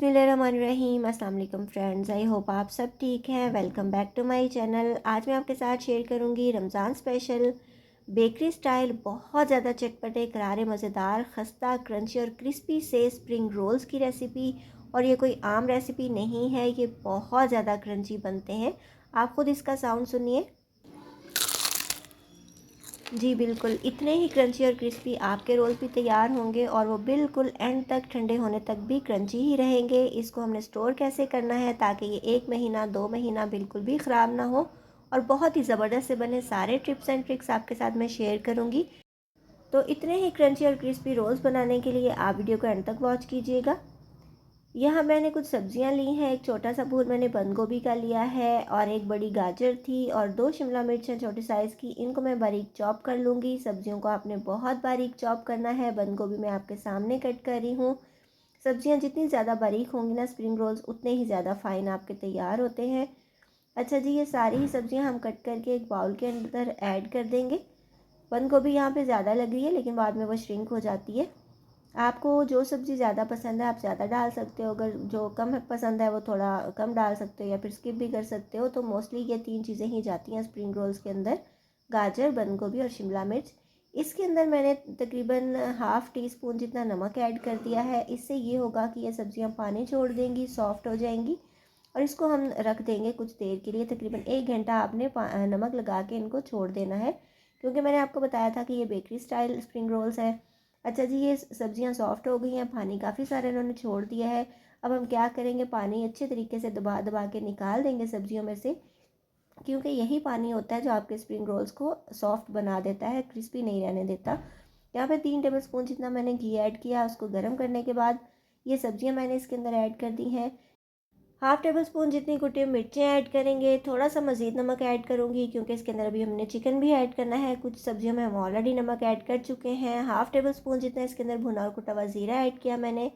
बिस्मिल्लाहिर्रहमानिर्रहीम। अस्सलाम वालेकुम फ्रेंड्स, आई होप आप सब ठीक हैं। Welcome back to my channel. आज मैं आपके साथ शेयर करूंगी रमज़ान स्पेशल बेकरी स्टाइल बहुत ज़्यादा चटपटे करारे मज़ेदार खस्ता क्रंची और क्रिस्पी से स्प्रिंग रोल्स की रेसिपी। और ये कोई आम रेसिपी नहीं है, ये बहुत ज़्यादा क्रंची बनते हैं। आप खुद इसका साउंड सुनिए। जी बिल्कुल, इतने ही क्रंची और क्रिस्पी आपके रोल भी तैयार होंगे और वो बिल्कुल एंड तक ठंडे होने तक भी क्रंची ही रहेंगे। इसको हमने स्टोर कैसे करना है ताकि ये 1 महीना 2 महीना बिल्कुल भी ख़राब ना हो और बहुत ही ज़बरदस्त से बने, सारे टिप्स एंड ट्रिक्स आपके साथ मैं शेयर करूँगी। तो इतने ही क्रंची और क्रिस्पी रोल्स बनाने के लिए आप वीडियो को एंड तक वॉच कीजिएगा। यहाँ मैंने कुछ सब्जियां ली हैं। एक छोटा सा फूल मैंने बंद गोभी का लिया है और एक बड़ी गाजर थी और 2 शिमला मिर्च हैं छोटे साइज़ की। इनको मैं बारीक चॉप कर लूँगी। सब्जियों को आपने बहुत बारीक चॉप करना है। बंद गोभी मैं आपके सामने कट कर रही हूँ। सब्जियाँ जितनी ज़्यादा बारीक होंगी ना, स्प्रिंग रोल्स उतने ही ज़्यादा फ़ाइन आपके तैयार होते हैं। अच्छा जी, ये सारी ही सब्जियाँ हम कट करके एक बाउल के अंदर ऐड कर देंगे। बंद गोभी यहाँ पर ज़्यादा लग रही है लेकिन बाद में वो श्रिंक हो जाती है। आपको जो सब्ज़ी ज़्यादा पसंद है आप ज़्यादा डाल सकते हो, अगर जो कम पसंद है वो थोड़ा कम डाल सकते हो या फिर स्किप भी कर सकते हो। तो मोस्टली ये 3 चीज़ें ही जाती हैं स्प्रिंग रोल्स के अंदर, गाजर, बंद गोभी और शिमला मिर्च। इसके अंदर मैंने तकरीबन हाफ़ टी स्पून जितना नमक ऐड कर दिया है। इससे ये होगा कि ये सब्ज़ियाँ पानी छोड़ देंगी, सॉफ्ट हो जाएंगी और इसको हम रख देंगे कुछ देर के लिए। तकरीबन 1 घंटा आपने नमक लगा के इनको छोड़ देना है, क्योंकि मैंने आपको बताया था कि ये बेकरी स्टाइल स्प्रिंग रोल्स हैं। अच्छा जी, ये सब्जियां सॉफ्ट हो गई हैं, पानी काफ़ी सारा इन्होंने छोड़ दिया है। अब हम क्या करेंगे, पानी अच्छे तरीके से दबा दबा के निकाल देंगे सब्जियों में से, क्योंकि यही पानी होता है जो आपके स्प्रिंग रोल्स को सॉफ्ट बना देता है, क्रिस्पी नहीं रहने देता। यहाँ पे 3 टेबल स्पून जितना मैंने घी ऐड किया। उसको गर्म करने के बाद ये सब्जियां मैंने इसके अंदर ऐड कर दी हैं। हाफ़ टेबल स्पून जितनी कुटी हुई मिर्चें ऐड करेंगे। थोड़ा सा मज़ीद नमक ऐड करूँगी क्योंकि इसके अंदर अभी हमने चिकन भी ऐड करना है। कुछ सब्जियों में हम ऑलरेडी नमक ऐड कर चुके हैं। हाफ़ टेबल स्पून जितना इसके अंदर भुना और कुटा हुआ ज़ीरा ऐड किया मैंने।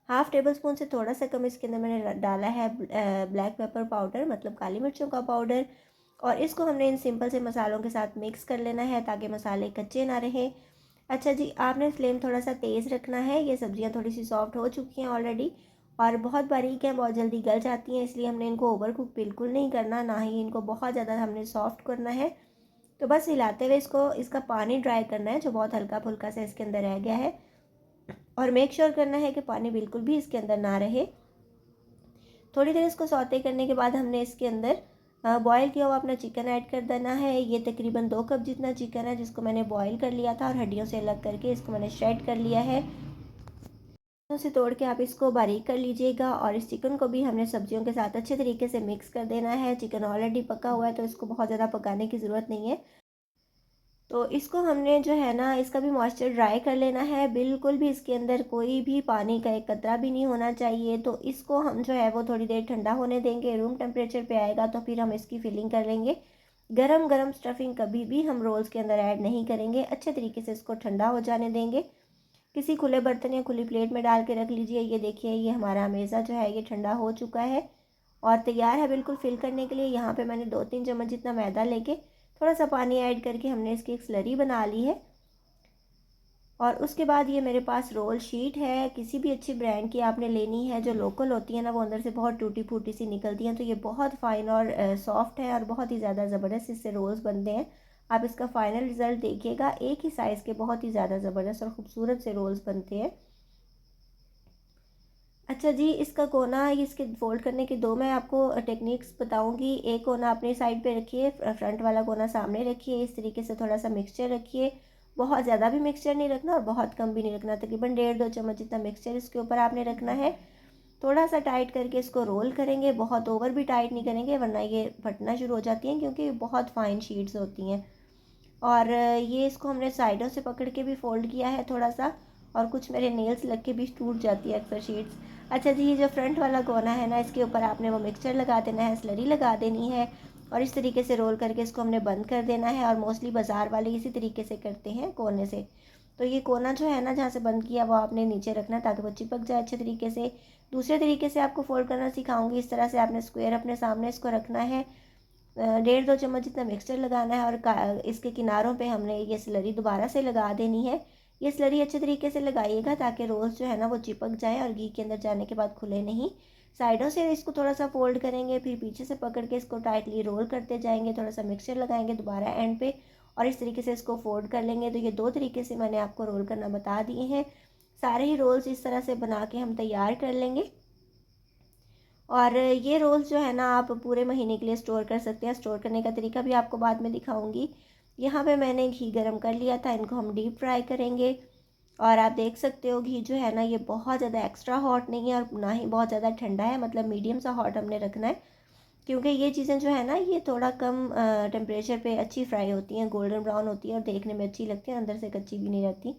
हाफ़ टेबल स्पून से थोड़ा सा कम इसके अंदर मैंने डाला है ब्लैक पेपर पाउडर, मतलब काली मिर्चों का पाउडर। और इसको हमने इन सिंपल से मसालों के साथ मिक्स कर लेना है ताकि मसाले कच्चे ना रहें। अच्छा जी, आपने फ्लेम थोड़ा सा तेज़ रखना है। ये सब्जियां थोड़ी सी सॉफ्ट हो चुकी हैं ऑलरेडी और बहुत बारीक हैं, बहुत जल्दी गल जाती हैं, इसलिए हमने इनको ओवर कुक बिल्कुल नहीं करना, ना ही इनको बहुत ज़्यादा हमने सॉफ्ट करना है। तो बस हिलाते हुए इसको, इसका पानी ड्राई करना है जो बहुत हल्का फुल्का सा इसके अंदर रह गया है। और मेक श्योर करना है कि पानी बिल्कुल भी इसके अंदर ना रहे। थोड़ी देर इसको सौते करने के बाद हमने इसके अंदर बॉयल किया हुआ अपना चिकन ऐड कर देना है। ये तकरीबन 2 कप जितना चिकन है जिसको मैंने बॉयल कर लिया था और हड्डियों से अलग करके इसको मैंने श्रेड कर लिया है। से तोड़ के आप इसको बारीक कर लीजिएगा और इस चिकन को भी हमने सब्जियों के साथ अच्छे तरीके से मिक्स कर देना है। चिकन ऑलरेडी पका हुआ है तो इसको बहुत ज़्यादा पकाने की ज़रूरत नहीं है। तो इसको हमने जो है ना, इसका भी मॉइस्चर ड्राई कर लेना है। बिल्कुल भी इसके अंदर कोई भी पानी का एक कतरा भी नहीं होना चाहिए। तो इसको हम जो है वो थोड़ी देर ठंडा होने देंगे। रूम टेम्परेचर पे आएगा तो फिर हम इसकी फिलिंग कर लेंगे। गरम गरम स्टफिंग कभी भी हम रोल्स के अंदर ऐड नहीं करेंगे। अच्छे तरीके से इसको ठंडा हो जाने देंगे। किसी खुले बर्तन या खुली प्लेट में डाल के रख लीजिए। ये देखिए, ये हमारा मेज़ा जो है ये ठंडा हो चुका है और तैयार है बिल्कुल फिल करने के लिए। यहाँ पे मैंने 2-3 चम्मच जितना मैदा लेके थोड़ा सा पानी ऐड करके हमने इसकी एक स्लरी बना ली है। और उसके बाद ये मेरे पास रोल शीट है। किसी भी अच्छी ब्रांड की आपने लेनी है, जो लोकल होती है ना, वो अंदर से बहुत टूटी फूटी सी निकलती हैं। तो ये बहुत फ़ाइन और सॉफ्ट है और बहुत ही ज़्यादा ज़बरदस्त इससे रोल्स बनते हैं। आप इसका फाइनल रिज़ल्ट देखिएगा। एक ही साइज़ के बहुत ही ज़्यादा ज़बरदस्त और ख़ूबसूरत से रोल्स बनते हैं। अच्छा जी, इसका कोना, इसके फोल्ड करने के 2 मैं आपको टेक्निक्स बताऊंगी। एक कोना अपनी साइड पे रखिए, फ्रंट वाला कोना सामने रखिए। इस तरीके से थोड़ा सा मिक्सचर रखिए। बहुत ज़्यादा भी मिक्सचर नहीं रखना और बहुत कम भी नहीं रखना। तकरीबन 1.5-2 चम्मच जितना मिक्सचर इसके ऊपर आपने रखना है। थोड़ा सा टाइट करके इसको रोल करेंगे। बहुत ओवर भी टाइट नहीं करेंगे वरना ये फटना शुरू हो जाती हैं, क्योंकि बहुत फाइन शीट्स होती हैं। और ये इसको हमने साइडों से पकड़ के भी फोल्ड किया है थोड़ा सा, और कुछ मेरे नेल्स लग के भी टूट जाती है अक्सर शीट्स। अच्छा जी, ये जो फ्रंट वाला कोना है ना, इसके ऊपर आपने वो मिक्सचर लगा देना है, स्लरी लगा देनी है और इस तरीके से रोल करके इसको हमने बंद कर देना है। और मोस्टली बाज़ार वाले इसी तरीके से करते हैं कोने से। तो ये कोना जो है ना, जहाँ से बंद किया वो आपने नीचे रखना है ताकि वो चिपक जाए अच्छे तरीके से। दूसरे तरीके से आपको फोल्ड करना सिखाऊंगी। इस तरह से आपने स्क्वायर अपने सामने इसको रखना है। 1.5-2 चम्मच जितना मिक्सचर लगाना है और इसके किनारों पे हमने ये स्लरी दोबारा से लगा देनी है। ये स्लरी अच्छे तरीके से लगाइएगा ताकि रोल्स जो है ना वो चिपक जाए और घी के अंदर जाने के बाद खुले नहीं। साइडों से इसको थोड़ा सा फोल्ड करेंगे, फिर पीछे से पकड़ के इसको टाइटली रोल करते जाएंगे। थोड़ा सा मिक्सचर लगाएंगे दोबारा एंड पे और इस तरीके से इसको फोल्ड कर लेंगे। तो ये 2 तरीके से मैंने आपको रोल करना बता दिए हैं। सारे ही रोल्स इस तरह से बना के हम तैयार कर लेंगे और ये रोल्स जो है ना आप पूरे महीने के लिए स्टोर कर सकते हैं। स्टोर करने का तरीका भी आपको बाद में दिखाऊंगी। यहाँ पे मैंने घी गरम कर लिया था, इनको हम डीप फ्राई करेंगे। और आप देख सकते हो घी जो है ना ये बहुत ज़्यादा एक्स्ट्रा हॉट नहीं है और ना ही बहुत ज़्यादा ठंडा है, मतलब मीडियम सा हॉट हमने रखना है, क्योंकि ये चीज़ें जो है ना ये थोड़ा कम टेम्परेचर पे अच्छी फ्राई होती हैं, गोल्डन ब्राउन होती हैं और देखने में अच्छी लगती हैं, अंदर से कच्ची भी नहीं रहती।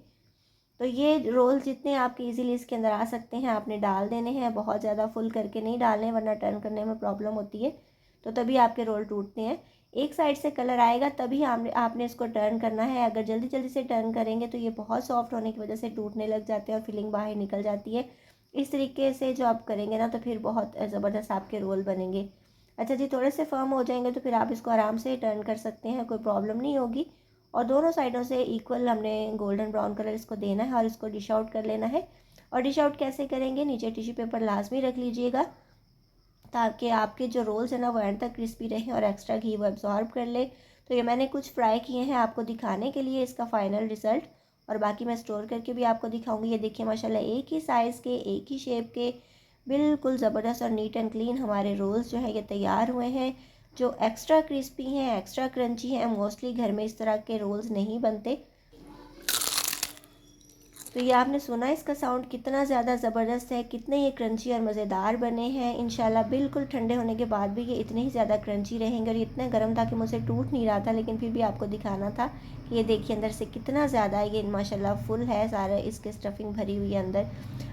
तो ये रोल जितने आपके इजीली इसके अंदर आ सकते हैं आपने डाल देने हैं, बहुत ज़्यादा फुल करके नहीं डालने वरना टर्न करने में प्रॉब्लम होती है, तो तभी आपके रोल टूटते हैं। एक साइड से कलर आएगा तभी आपने इसको टर्न करना है। अगर जल्दी जल्दी से टर्न करेंगे तो ये बहुत सॉफ्ट होने की वजह से टूटने लग जाते हैं और फिलिंग बाहर निकल जाती है। इस तरीके से जो आप करेंगे ना तो फिर बहुत ज़बरदस्त आपके रोल बनेंगे। अच्छा जी, थोड़े से फर्म हो जाएंगे तो फिर आप इसको आराम से टर्न कर सकते हैं, कोई प्रॉब्लम नहीं होगी। और दोनों साइडों से इक्वल हमने गोल्डन ब्राउन कलर इसको देना है और इसको डिश आउट कर लेना है। और डिश आउट कैसे करेंगे, नीचे टिश्यू पेपर लाजमी रख लीजिएगा ताकि आपके जो रोल्स हैं ना वो एंड तक क्रिस्पी रहें और एक्स्ट्रा घी वो एब्जॉर्ब कर ले। तो ये मैंने कुछ फ्राई किए हैं आपको दिखाने के लिए इसका फाइनल रिज़ल्ट, और बाकी मैं स्टोर करके भी आपको दिखाऊंगी। ये देखिए माशाल्लाह एक ही साइज़ के एक ही शेप के बिल्कुल ज़बरदस्त और नीट एंड क्लीन हमारे रोल्स जो है ये तैयार हुए हैं, जो एक्स्ट्रा क्रिस्पी हैं, एक्स्ट्रा क्रंची हैं। मोस्टली घर में इस तरह के रोल्स नहीं बनते। तो ये आपने सुना इसका साउंड कितना ज़्यादा ज़बरदस्त है, कितने ये क्रंची और मज़ेदार बने हैं। इंशाल्लाह बिल्कुल ठंडे होने के बाद भी ये इतने ही ज़्यादा क्रंची रहेंगे। और ये इतना गर्म था कि मुझसे टूट नहीं रहा था, लेकिन फिर भी आपको दिखाना था कि ये देखिए अंदर से कितना ज़्यादा ये माशाल्लाह फुल है, सारा इसके स्टफिंग भरी हुई है अंदर।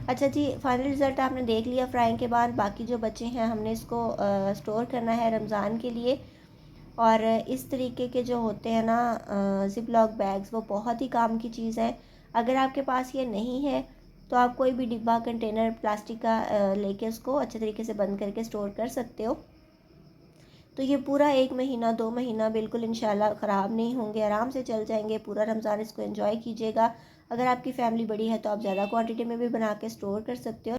अच्छा जी, फाइनल रिज़ल्ट आपने देख लिया फ्राइंग के बाद। बाकी जो बचे हैं हमने इसको स्टोर करना है रमज़ान के लिए। और इस तरीके के जो होते हैं ना ज़िप लॉक बैग्स, वो बहुत ही काम की चीज़ है। अगर आपके पास ये नहीं है तो आप कोई भी डिब्बा कंटेनर प्लास्टिक का लेके उसको अच्छे तरीके से बंद करके स्टोर कर सकते हो। तो ये पूरा 1 महीना 2 महीना बिल्कुल इंशाल्लाह ख़राब नहीं होंगे, आराम से चल जाएंगे। पूरा रमज़ान इसको एंजॉय कीजिएगा। अगर आपकी फ़ैमिली बड़ी है तो आप ज़्यादा क्वांटिटी में भी बना के स्टोर कर सकते हो।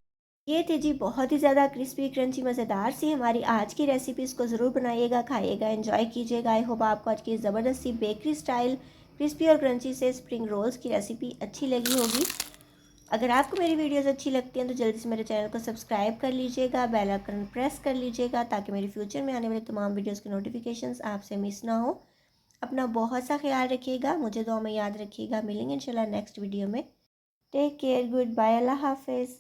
ये थी जी बहुत ही ज़्यादा क्रिस्पी क्रंची मज़ेदार सी हमारी आज की रेसिपी। इसको ज़रूर बनाइएगा, खाइएगा, एंजॉय कीजिएगा। आई होप आपको आज की ज़बरदस्त सी बेकरी स्टाइल क्रिस्पी और क्रंची से स्प्रिंग रोल्स की रेसिपी अच्छी लगी होगी। अगर आपको मेरी वीडियोस अच्छी लगती हैं तो जल्दी से मेरे चैनल को सब्सक्राइब कर लीजिएगा, बेल आइकन प्रेस कर लीजिएगा ताकि मेरे फ्यूचर में आने वाले तमाम वीडियोस के नोटिफिकेशंस आपसे मिस ना हो। अपना बहुत सा ख्याल रखिएगा, मुझे दुआ में याद रखिएगा। मिलेंगे इंशाल्लाह नेक्स्ट वीडियो में। टेक केयर, गुड बाय, अल्लाह हाफिज़।